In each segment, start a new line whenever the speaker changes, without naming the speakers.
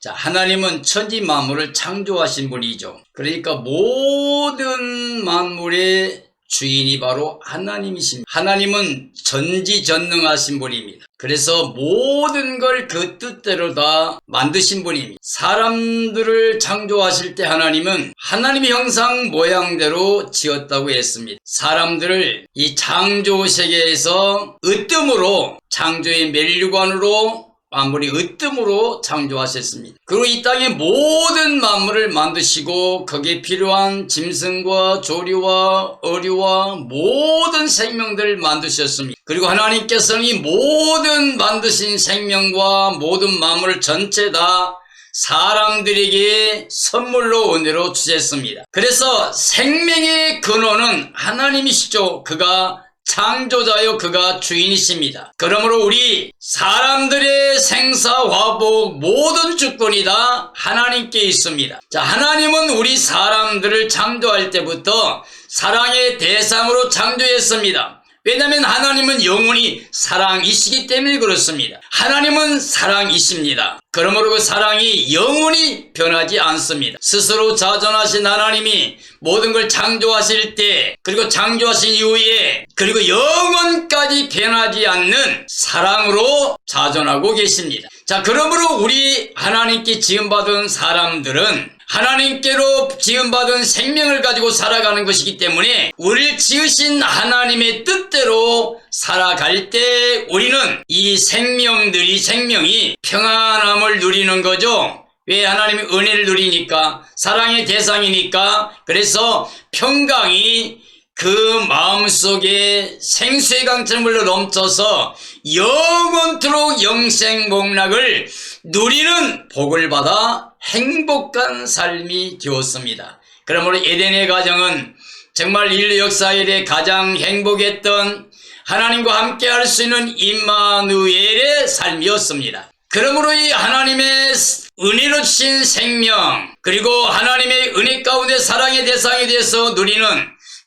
자, 하나님은 천지 만물을 창조하신 분이죠. 그러니까 모든 만물의 주인이 바로 하나님이십니다. 하나님은 전지전능하신 분입니다. 그래서 모든 걸 그 뜻대로 다 만드신 분입니다. 사람들을 창조하실 때 하나님은 하나님의 형상 모양대로 지었다고 했습니다. 사람들을 이 창조 세계에서 으뜸으로 창조의 멸류관으로 만물이 으뜸으로 창조하셨습니다. 그리고 이 땅의 모든 만물을 만드시고 거기에 필요한 짐승과 조류와 어류와 모든 생명들을 만드셨습니다. 그리고 하나님께서는 이 모든 만드신 생명과 모든 만물 전체 다 사람들에게 선물로 은혜로 주셨습니다. 그래서 생명의 근원은 하나님이시죠. 그가 창조자요, 그가 주인이십니다. 그러므로 우리 사람들의 생사화복 모든 주권이 다 하나님께 있습니다. 자, 하나님은 우리 사람들을 창조할 때부터 사랑의 대상으로 창조했습니다. 왜냐하면 하나님은 영원히 사랑이시기 때문에 그렇습니다. 하나님은 사랑이십니다. 그러므로 그 사랑이 영원히 변하지 않습니다. 스스로 자존하신 하나님이 모든 걸 창조하실 때, 그리고 창조하신 이후에, 그리고 영원까지 변하지 않는 사랑으로 자존하고 계십니다. 자, 그러므로 우리 하나님께 지음받은 사람들은 하나님께로 지음받은 생명을 가지고 살아가는 것이기 때문에 우리를 지으신 하나님의 뜻대로 살아갈 때 우리는 이 생명이 평안함을 누리는 거죠. 왜? 하나님의 은혜를 누리니까, 사랑의 대상이니까. 그래서 평강이 그 마음속에 생수의 강처럼 흘러 넘쳐서 영원토록 영생복락을 누리는 복을 받아 행복한 삶이 되었습니다. 그러므로 에덴의 가정은 정말 인류 역사에 가장 행복했던, 하나님과 함께 할 수 있는 임마누엘의 삶이었습니다. 그러므로 이 하나님의 은혜로 주신 생명, 그리고 하나님의 은혜 가운데 사랑의 대상이 돼서 누리는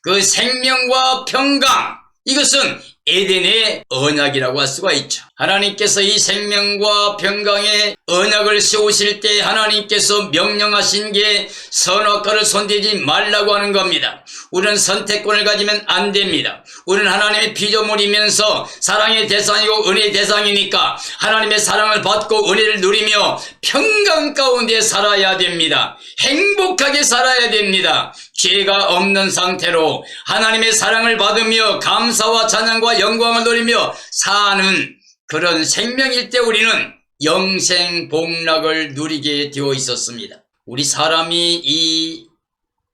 그 생명과 평강, 이것은 에덴의 언약이라고 할 수가 있죠. 하나님께서 이 생명과 평강의 언약을 세우실 때 하나님께서 명령하신 게 선악과를 손대지 말라고 하는 겁니다. 우리는 선택권을 가지면 안 됩니다. 우리는 하나님의 피조물이면서 사랑의 대상이고 은혜의 대상이니까 하나님의 사랑을 받고 은혜를 누리며 평강 가운데 살아야 됩니다. 행복하게 살아야 됩니다. 죄가 없는 상태로 하나님의 사랑을 받으며 감사와 찬양과 영광을 누리며 사는 그런 생명일 때 우리는 영생복락을 누리게 되어 있었습니다. 우리 사람이 이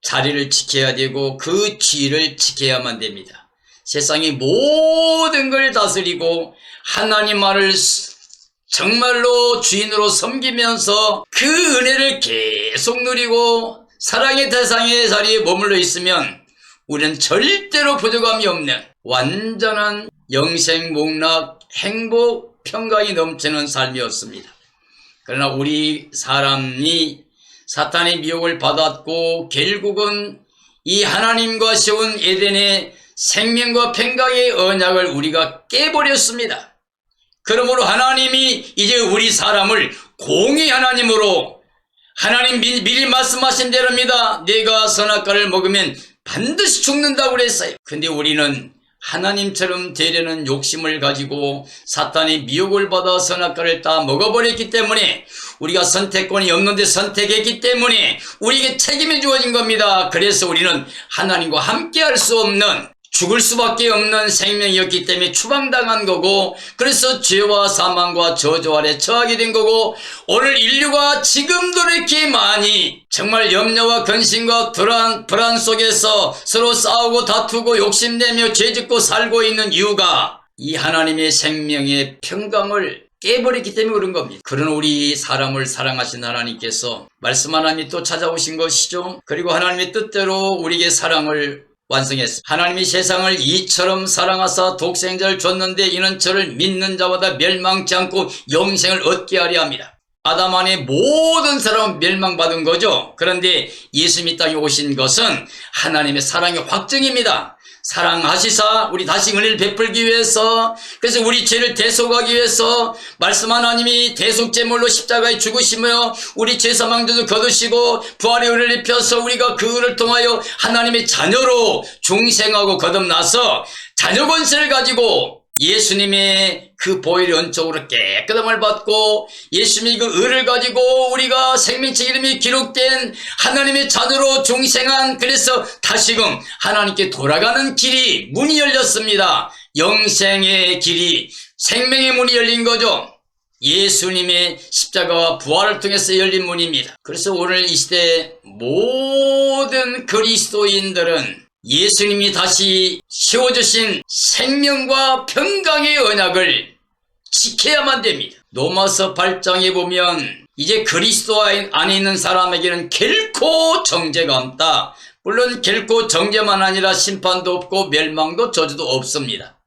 자리를 지켜야 되고 그 지위를 지켜야만 됩니다. 세상의 모든 걸 다스리고 하나님만을 정말로 주인으로 섬기면서 그 은혜를 계속 누리고 사랑의 대상의 자리에 머물러 있으면 우리는 절대로 부족함이 없는 완전한 영생복락, 행복, 평강이 넘치는 삶이었습니다. 그러나 우리 사람이 사탄의 미혹을 받았고 결국은 이 하나님과 세운 에덴의 생명과 평강의 언약을 우리가 깨버렸습니다. 그러므로 하나님이 이제 우리 사람을 공의 하나님으로, 하나님 미리 말씀하신 대로입니다. 내가 선악과를 먹으면 반드시 죽는다고 그랬어요. 근데 우리는 하나님처럼 되려는 욕심을 가지고 사탄의 미혹을 받아 선악과를 다 먹어버렸기 때문에, 우리가 선택권이 없는데 선택했기 때문에 우리에게 책임이 주어진 겁니다. 그래서 우리는 하나님과 함께 할 수 없는, 죽을 수밖에 없는 생명이었기 때문에 추방당한 거고, 그래서 죄와 사망과 저주 아래 처하게 된 거고, 오늘 인류가 지금도 이렇게 많이 정말 염려와 근심과 불안 속에서 서로 싸우고 다투고 욕심내며 죄짓고 살고 있는 이유가 이 하나님의 생명의 평강을 깨버렸기 때문에 그런 겁니다. 그런 우리 사람을 사랑하신 하나님께서 말씀 하나님이 또 찾아오신 것이죠. 그리고 하나님의 뜻대로 우리에게 사랑을 완성했습니다. 하나님이 세상을 이처럼 사랑하사 독생자를 줬는데 이는 저를 믿는 자마다 멸망치 않고 영생을 얻게 하려 합니다. 아담 안에 모든 사람은 멸망받은 거죠. 그런데 예수님이 땅에 오신 것은 하나님의 사랑의 확증입니다. 사랑하시사 우리 다시 은혜를 베풀기 위해서, 그래서 우리 죄를 대속하기 위해서 말씀 하나님이 대속제물로 십자가에 죽으시며 우리 죄사망들도 거두시고 부활의 은혜를 입혀서 우리가 그 은혜를 통하여 하나님의 자녀로 중생하고 거듭나서 자녀 권세를 가지고 예수님의 그 보혈의 은총으로 깨끗함을 받고 예수님의 그 의를 가지고 우리가 생명책 이름이 기록된 하나님의 자녀로 중생한, 그래서 다시금 하나님께 돌아가는 길이 문이 열렸습니다. 영생의 길이, 생명의 문이 열린 거죠. 예수님의 십자가와 부활을 통해서 열린 문입니다. 그래서 오늘 이 시대 모든 그리스도인들은 예수님이 다시 씌워주신 생명과 평강의 언약을 지켜야만 됩니다. 로마서 8장에 보면 이제 그리스도 안에 있는 사람에게는 결코 정죄가 없다. 물론 결코 정죄만 아니라 심판도 없고 멸망도 저주도 없습니다.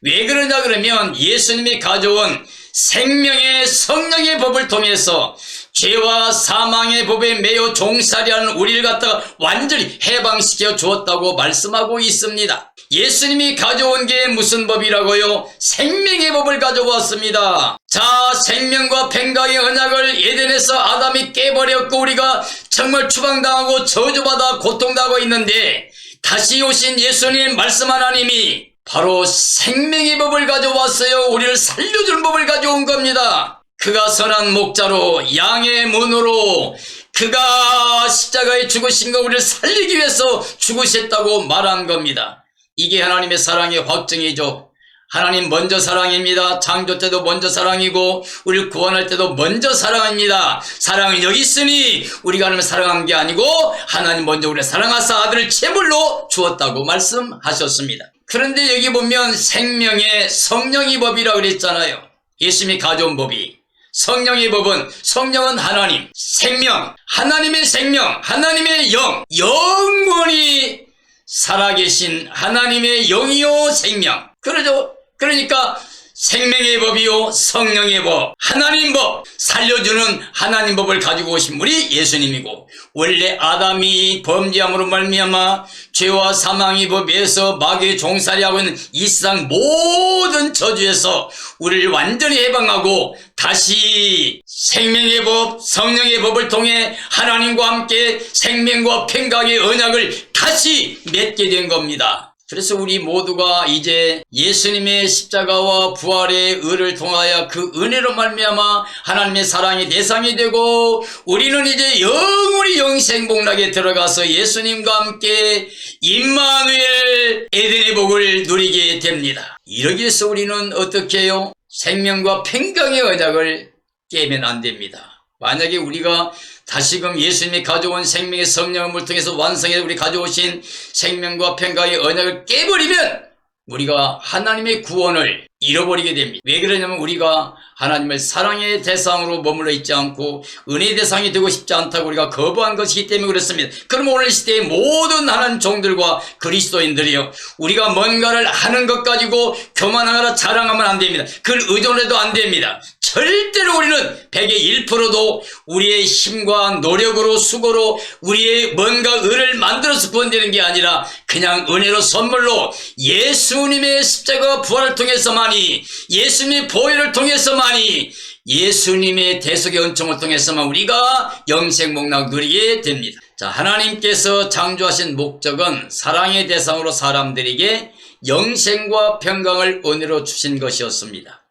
왜 그러냐 그러면 예수님이 가져온 생명의 성령의 법을 통해서 죄와 사망의 법에 매여 종살이하는 우리를 갖다가 완전히 해방시켜 주었다고 말씀하고 있습니다. 예수님이 가져온 게 무슨 법이라고요? 생명의 법을 가져왔습니다. 자, 생명과 평강의 언약을 에덴에서 아담이 깨버렸고 우리가 정말 추방당하고 저주받아 고통당하고 있는데, 다시 오신 예수님 말씀 하나님이 바로 생명의 법을 가져왔어요. 우리를 살려주는 법을 가져온 겁니다. 그가 선한 목자로 양의 문으로 그가 십자가에 죽으신 거 우리를 살리기 위해서 죽으셨다고 말한 겁니다. 이게 하나님의 사랑의 확증이죠. 하나님 먼저 사랑입니다. 창조 때도 먼저 사랑이고 우리를 구원할 때도 먼저 사랑입니다. 사랑은 여기 있으니 우리가 하나님을 사랑한 게 아니고 하나님 먼저 우리를 사랑하사 아들을 제물로 주었다고 말씀하셨습니다. 그런데 여기 보면 생명의 성령의 법이라고 그랬잖아요. 예수님이 가져온 법이, 성령의 법은, 성령은 하나님, 생명, 하나님의 생명, 하나님의 영, 영원히 살아계신 하나님의 영이요 생명. 그러죠. 그러니까 생명의 법이요 성령의 법, 하나님 법, 살려주는 하나님 법을 가지고 오신 분이 예수님이고, 원래 아담이 범죄함으로 말미암아 죄와 사망의 법에서 마귀의 종살이하고 있는 이 세상 모든 저주에서 우리를 완전히 해방하고 다시 생명의 법, 성령의 법을 통해 하나님과 함께 생명과 평강의 언약을 다시 맺게 된 겁니다. 그래서 우리 모두가 이제 예수님의 십자가와 부활의 의를 통하여 그 은혜로 말미암아 하나님의 사랑의 대상이 되고 우리는 이제 영원히 영생복락에 들어가서 예수님과 함께 임마누엘 에덴의 복을 누리게 됩니다. 이러기 위해서 우리는 어떻게 해요? 생명과 평강의 언약을 깨면 안 됩니다. 만약에 우리가 다시금 예수님이 가져온 생명의 성령을 통해서 완성해 우리 가져오신 생명과 평강의 언약을 깨버리면 우리가 하나님의 구원을 잃어버리게 됩니다. 왜 그러냐면 우리가 하나님을 사랑의 대상으로 머물러 있지 않고 은혜의 대상이 되고 싶지 않다고 우리가 거부한 것이기 때문에 그렇습니다. 그럼 오늘 시대의 모든 하나님 종들과 그리스도인들이요, 우리가 뭔가를 하는 것 가지고 교만하거나 자랑하면 안 됩니다. 그걸 의존해도 안 됩니다. 절대로 우리는 100의 1%도 우리의 힘과 노력으로 수고로 우리의 뭔가 의를 만들어서 구원되는 게 아니라 그냥 은혜로 선물로 예수님의 십자가 부활을 통해서만이, 예수님의 보혈을 통해서만이, 예수님의 대속의 은총을 통해서만 우리가 영생복락 누리게 됩니다. 자, 하나님께서 창조하신 목적은 사랑의 대상으로 사람들에게 영생과 평강을 은혜로 주신 것이었습니다.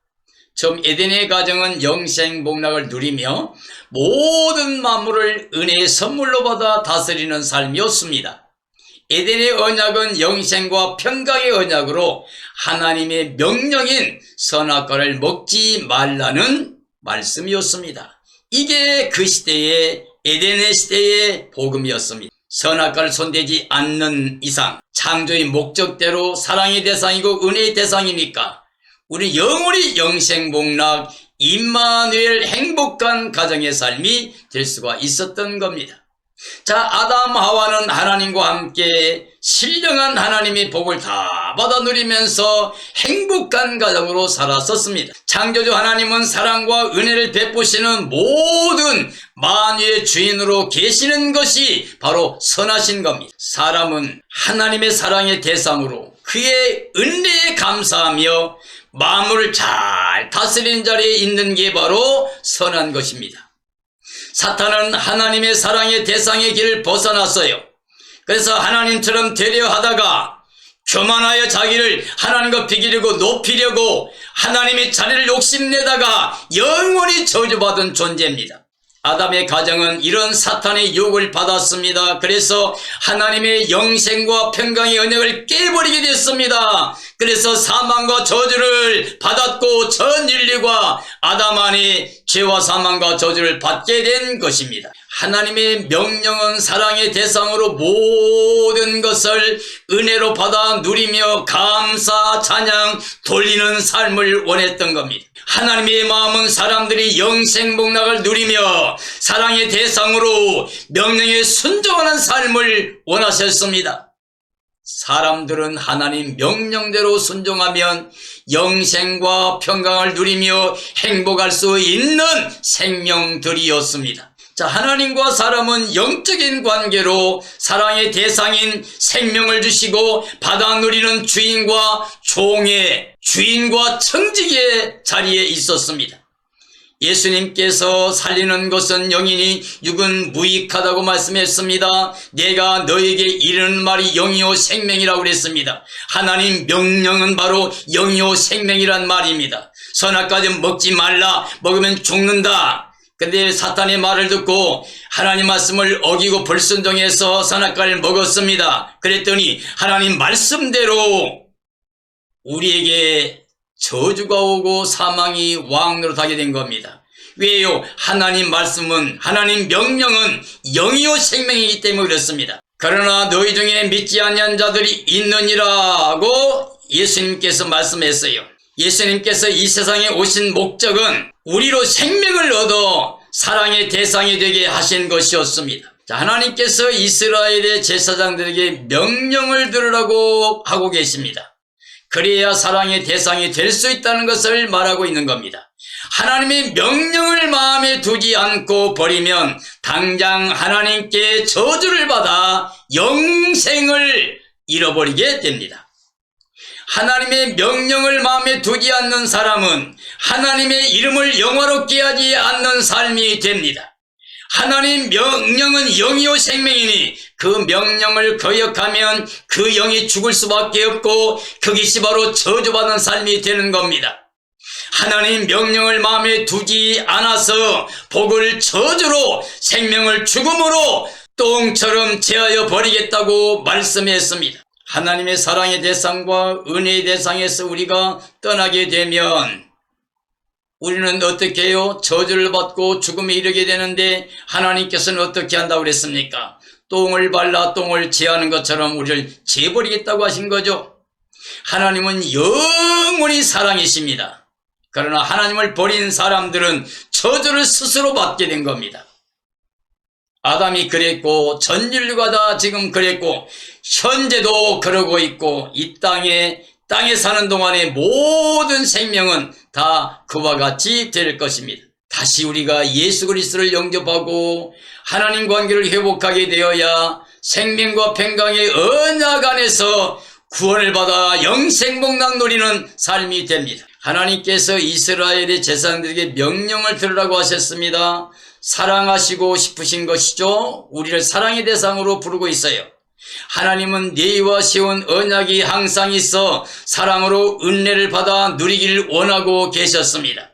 처음 에덴의 가정은 영생복락을 누리며 모든 만물을 은혜의 선물로 받아 다스리는 삶이었습니다. 에덴의 언약은 영생과 평강의 언약으로 하나님의 명령인 선악과를 먹지 말라는 말씀이었습니다. 이게 그 시대의 에덴의 시대의 복음이었습니다. 선악과를 손대지 않는 이상 창조의 목적대로 사랑의 대상이고 은혜의 대상이니까 우리 영원히 영생복락 임마누엘 행복한 가정의 삶이 될 수가 있었던 겁니다. 자, 아담 하와는 하나님과 함께 신령한 하나님의 복을 다 받아 누리면서 행복한 가정으로 살았었습니다. 창조주 하나님은 사랑과 은혜를 베푸시는 모든 만유의 주인으로 계시는 것이 바로 선하신 겁니다. 사람은 하나님의 사랑의 대상으로 그의 은혜에 감사하며 마음을 잘 다스리는 자리에 있는 게 바로 선한 것입니다. 사탄은 하나님의 사랑의 대상의 길을 벗어났어요. 그래서 하나님처럼 되려 하다가 교만하여 자기를 하나님과 비기려고 높이려고 하나님의 자리를 욕심내다가 영원히 저주받은 존재입니다. 아담의 가정은 이런 사탄의 유혹을 받았습니다. 그래서 하나님의 영생과 평강의 언약을 깨버리게 됐습니다. 그래서 사망과 저주를 받았고 전 인류가 아담 안에 죄와 사망과 저주를 받게 된 것입니다. 하나님의 명령은 사랑의 대상으로 모든 것을 은혜로 받아 누리며 감사, 찬양, 돌리는 삶을 원했던 겁니다. 하나님의 마음은 사람들이 영생복락을 누리며 사랑의 대상으로 명령에 순종하는 삶을 원하셨습니다. 사람들은 하나님 명령대로 순종하면 영생과 평강을 누리며 행복할 수 있는 생명들이었습니다. 자, 하나님과 사람은 영적인 관계로 사랑의 대상인 생명을 주시고 받아 누리는 주인과 종의, 주인과 청직의 자리에 있었습니다. 예수님께서 살리는 것은 영이니 육은 무익하다고 말씀했습니다. 내가 너에게 이르는 말이 영이요 생명이라고 그랬습니다. 하나님 명령은 바로 영이요 생명이란 말입니다. 선악과도 먹지 말라, 먹으면 죽는다. 근데 사탄의 말을 듣고 하나님 말씀을 어기고 불순종해서 선악과를 먹었습니다. 그랬더니 하나님 말씀대로 우리에게 저주가 오고 사망이 왕노릇하게 된 겁니다. 왜요? 하나님 말씀은, 하나님 명령은 영이요 생명이기 때문에 그렇습니다. 그러나 너희 중에 믿지 아니한 자들이 있느니라고 예수님께서 말씀했어요. 예수님께서 이 세상에 오신 목적은 우리로 생명을 얻어 사랑의 대상이 되게 하신 것이었습니다. 자, 하나님께서 이스라엘의 제사장들에게 명령을 들으라고 하고 계십니다. 그래야 사랑의 대상이 될 수 있다는 것을 말하고 있는 겁니다. 하나님의 명령을 마음에 두지 않고 버리면 당장 하나님께 저주를 받아 영생을 잃어버리게 됩니다. 하나님의 명령을 마음에 두지 않는 사람은 하나님의 이름을 영화롭게 하지 않는 삶이 됩니다. 하나님 명령은 영이요 생명이니 그 명령을 거역하면 그 영이 죽을 수밖에 없고 그것이 바로 저주받은 삶이 되는 겁니다. 하나님 명령을 마음에 두지 않아서 복을 저주로 생명을 죽음으로 똥처럼 제하여 버리겠다고 말씀했습니다. 하나님의 사랑의 대상과 은혜의 대상에서 우리가 떠나게 되면 우리는 어떻게 해요? 저주를 받고 죽음에 이르게 되는데 하나님께서는 어떻게 한다고 그랬습니까? 똥을 발라 똥을 제하는 것처럼 우리를 제버리겠다고 하신 거죠. 하나님은 영원히 사랑이십니다. 그러나 하나님을 버린 사람들은 저주를 스스로 받게 된 겁니다. 아담이 그랬고 전 인류가 다 지금 그랬고 현재도 그러고 있고 이 땅에 사는 동안의 모든 생명은 다 그와 같이 될 것입니다. 다시 우리가 예수 그리스도를 영접하고 하나님 관계를 회복하게 되어야 생명과 평강의 언약 안에서 구원을 받아 영생복락 누리는 삶이 됩니다. 하나님께서 이스라엘의 제사장들에게 명령을 들으라고 하셨습니다. 사랑하시고 싶으신 것이죠. 우리를 사랑의 대상으로 부르고 있어요. 하나님은 너희와 세운 언약이 항상 있어 사랑으로 은혜를 받아 누리기를 원하고 계셨습니다.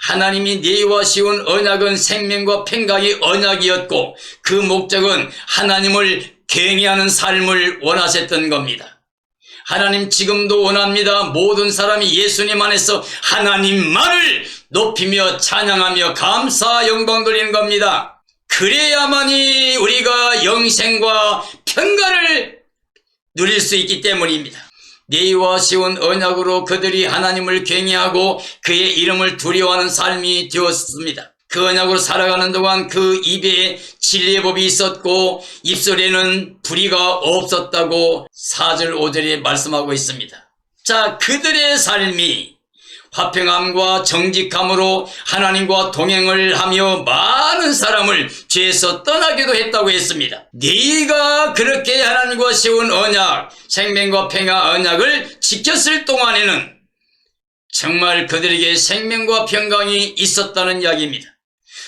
하나님이 너희와 세운 언약은 생명과 평강의 언약이었고 그 목적은 하나님을 경외하는 삶을 원하셨던 겁니다. 하나님 지금도 원합니다. 모든 사람이 예수님 안에서 하나님만을 높이며 찬양하며 감사 영광 돌리는 겁니다. 그래야만이 우리가 영생과 평강을 누릴 수 있기 때문입니다. 너희와 세운 언약으로 그들이 하나님을 경외하고 그의 이름을 두려워하는 삶이 되었습니다. 그 언약으로 살아가는 동안 그 입에 진리의 법이 있었고 입술에는 불의가 없었다고 4절 5절에 말씀하고 있습니다. 자, 그들의 삶이 화평함과 정직함으로 하나님과 동행을 하며 많은 사람을 죄에서 떠나기도 했다고 했습니다. 네가 그렇게 하나님과 세운 언약, 생명과 평화 언약을 지켰을 동안에는 정말 그들에게 생명과 평강이 있었다는 이야기입니다.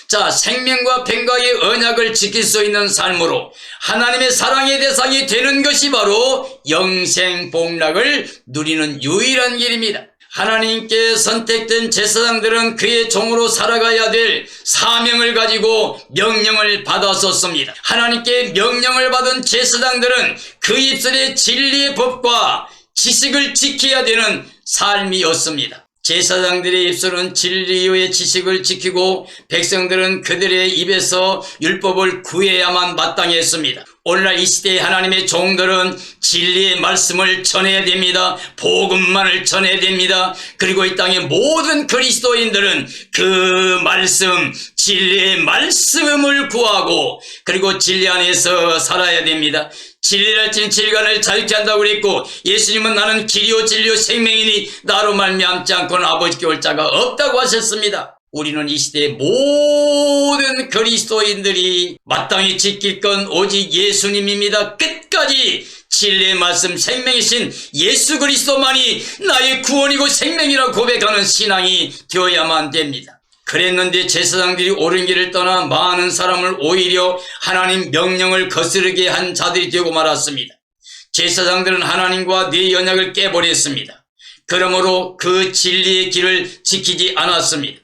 자, 생명과 평강의 언약을 지킬 수 있는 삶으로 하나님의 사랑의 대상이 되는 것이 바로 영생 복락을 누리는 유일한 길입니다. 하나님께 선택된 제사장들은 그의 종으로 살아가야 될 사명을 가지고 명령을 받았었습니다. 하나님께 명령을 받은 제사장들은 그 입술의 진리의 법과 지식을 지켜야 되는 삶이었습니다. 제사장들의 입술은 진리의 지식을 지키고 백성들은 그들의 입에서 율법을 구해야만 마땅했습니다. 오늘날 이 시대의 하나님의 종들은 진리의 말씀을 전해야 됩니다. 복음만을 전해야 됩니다. 그리고 이 땅의 모든 그리스도인들은 그 말씀, 진리의 말씀을 구하고 그리고 진리 안에서 살아야 됩니다. 진리를 알지는 진리간을 자유케 한다고 그랬고, 예수님은 나는 길이요 진리요 생명이니 나로 말미암지 않고는 아버지께 올 자가 없다고 하셨습니다. 우리는 이 시대의 모든 그리스도인들이 마땅히 지킬 건 오직 예수님입니다. 끝까지 진리의 말씀, 생명이신 예수 그리스도만이 나의 구원이고 생명이라고 고백하는 신앙이 되어야만 됩니다. 그랬는데 제사장들이 옳은 길을 떠나 많은 사람을 오히려 하나님 명령을 거스르게 한 자들이 되고 말았습니다. 제사장들은 하나님과 내 언약을 깨버렸습니다. 그러므로 그 진리의 길을 지키지 않았습니다.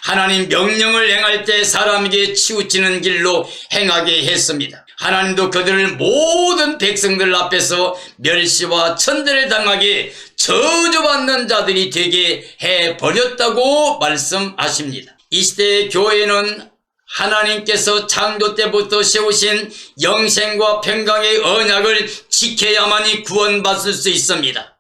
하나님 명령을 행할 때 사람에게 치우치는 길로 행하게 했습니다. 하나님도 그들을 모든 백성들 앞에서 멸시와 천대를 당하게 저주받는 자들이 되게 해버렸다고 말씀하십니다. 이 시대의 교회는 하나님께서 창조 때부터 세우신 영생과 평강의 언약을 지켜야만이 구원받을 수 있습니다.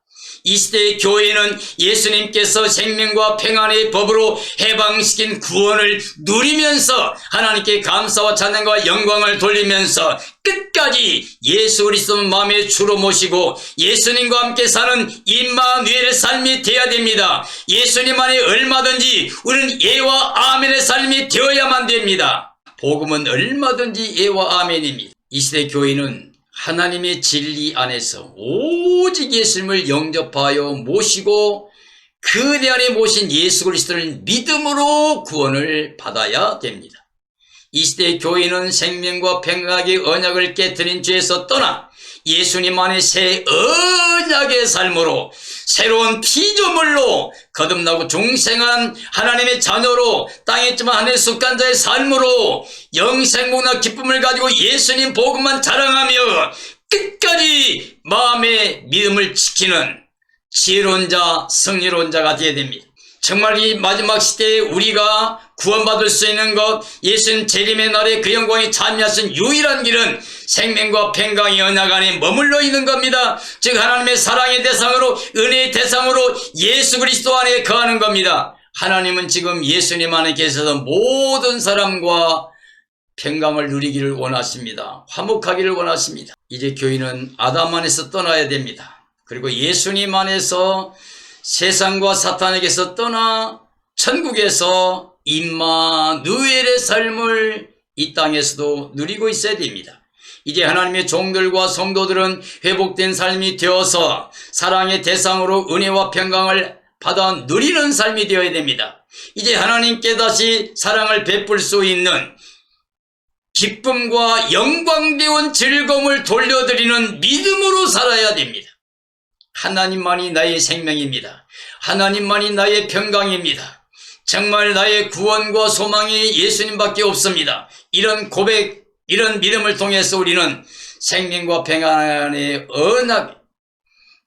이 시대의 교회는 예수님께서 생명과 평안의 법으로 해방시킨 구원을 누리면서 하나님께 감사와 찬양과 영광을 돌리면서 끝까지 예수 그리스도 마음의 주로 모시고 예수님과 함께 사는 임마누엘의 삶이 되어야 됩니다. 예수님 안에 얼마든지 우리는 예와 아멘의 삶이 되어야만 됩니다. 복음은 얼마든지 예와 아멘입니다. 이 시대 교회는 하나님의 진리 안에서 오직 예수님을 영접하여 모시고 그대 안에 모신 예수 그리스도를 믿음으로 구원을 받아야 됩니다. 이 시대의 교회는 생명과 평강의 언약을 깨뜨린 죄에서 떠나 예수님 안에 새 언약의 삶으로 새로운 피조물로 거듭나고 중생한 하나님의 자녀로 땅에 있지만 하늘의 숙간자의 삶으로 영생복락 기쁨을 가지고 예수님 복음만 자랑하며 끝까지 마음의 믿음을 지키는 지혜로운 자, 승리로운 자가 되어야 됩니다. 정말 이 마지막 시대에 우리가 구원받을 수 있는 것, 예수님 재림의 날에 그 영광에 참여하신 유일한 길은 생명과 평강의 언약 안에 머물러 있는 겁니다. 즉 하나님의 사랑의 대상으로, 은혜의 대상으로 예수 그리스도 안에 거하는 겁니다. 하나님은 지금 예수님 안에 계셔서 모든 사람과 평강을 누리기를 원하십니다. 화목하기를 원하십니다. 이제 교회는 아담 안에서 떠나야 됩니다. 그리고 예수님 안에서 세상과 사탄에게서 떠나 천국에서 임마누엘의 삶을 이 땅에서도 누리고 있어야 됩니다. 이제 하나님의 종들과 성도들은 회복된 삶이 되어서 사랑의 대상으로 은혜와 평강을 받아 누리는 삶이 되어야 됩니다. 이제 하나님께 다시 사랑을 베풀 수 있는 기쁨과 영광되운 즐거움을 돌려드리는 믿음으로 살아야 됩니다. 하나님만이 나의 생명입니다. 하나님만이 나의 평강입니다. 정말 나의 구원과 소망이 예수님밖에 없습니다. 이런 고백, 이런 믿음을 통해서 우리는 생명과 평안의 언약,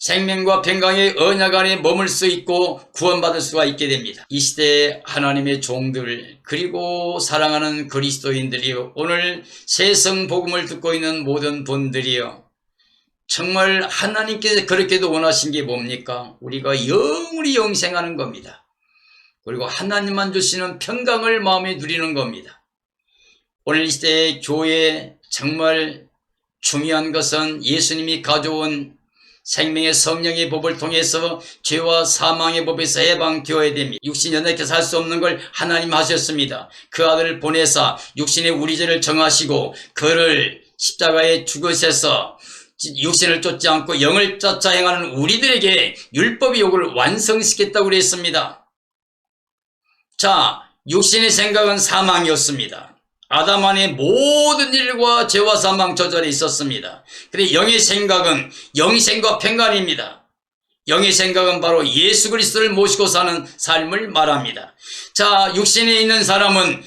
생명과 평강의 언약 안에 머물 수 있고 구원받을 수가 있게 됩니다. 이 시대의 하나님의 종들, 그리고 사랑하는 그리스도인들이요, 오늘 새성 복음을 듣고 있는 모든 분들이요, 정말 하나님께서 그렇게도 원하신 게 뭡니까? 우리가 영원히 영생하는 겁니다. 그리고 하나님만 주시는 평강을 마음에 누리는 겁니다. 오늘 이 시대의 교회 정말 중요한 것은 예수님이 가져온 생명의 성령의 법을 통해서 죄와 사망의 법에서 해방되어야 됩니다. 육신 연약해 살 수 없는 걸 하나님 하셨습니다. 그 아들을 보내사 육신의 우리 죄를 정하시고 그를 십자가에 죽으셔서 육신을 쫓지 않고 영을 쫓아 행하는 우리들에게 율법의 요구를 완성시켰다고 그랬습니다. 자, 육신의 생각은 사망이었습니다. 아담 안에 모든 일과 죄와 사망 저절에 있었습니다. 그런데 영의 생각은 영생과 평강입니다. 영의 생각은 바로 예수 그리스도를 모시고 사는 삶을 말합니다. 자, 육신에 있는 사람은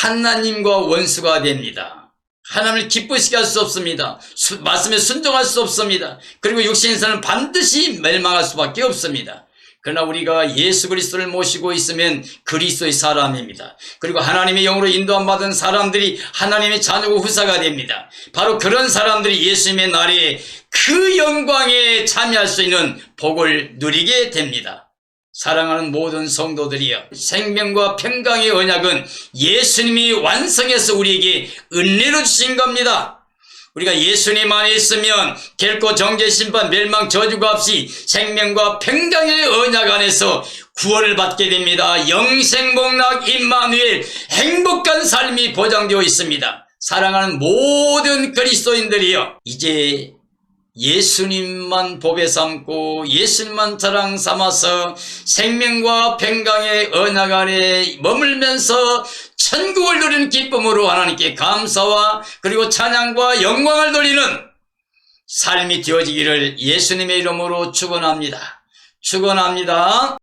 하나님과 원수가 됩니다. 하나님을 기쁘시게 할 수 없습니다. 말씀에 순종할 수 없습니다. 그리고 육신에서는 반드시 멸망할 수밖에 없습니다. 그러나 우리가 예수 그리스도를 모시고 있으면 그리스도의 사람입니다. 그리고 하나님의 영으로 인도함 받은 사람들이 하나님의 자녀고 후사가 됩니다. 바로 그런 사람들이 예수님의 나라에 그 영광에 참여할 수 있는 복을 누리게 됩니다. 사랑하는 모든 성도들이여, 생명과 평강의 언약은 예수님이 완성해서 우리에게 은혜로 주신 겁니다. 우리가 예수님 안에 있으면 결코 정죄, 심판, 멸망, 저주가 없이 생명과 평강의 언약 안에서 구원을 받게 됩니다. 영생, 복락, 임마누엘, 행복한 삶이 보장되어 있습니다. 사랑하는 모든 그리스도인들이여, 이제 예수님만 보배 삼고 예수님만 자랑 삼아서 생명과 평강의 언약 안에 머물면서 천국을 누리는 기쁨으로 하나님께 감사와 그리고 찬양과 영광을 돌리는 삶이 되어지기를 예수님의 이름으로 축원합니다. 축원합니다.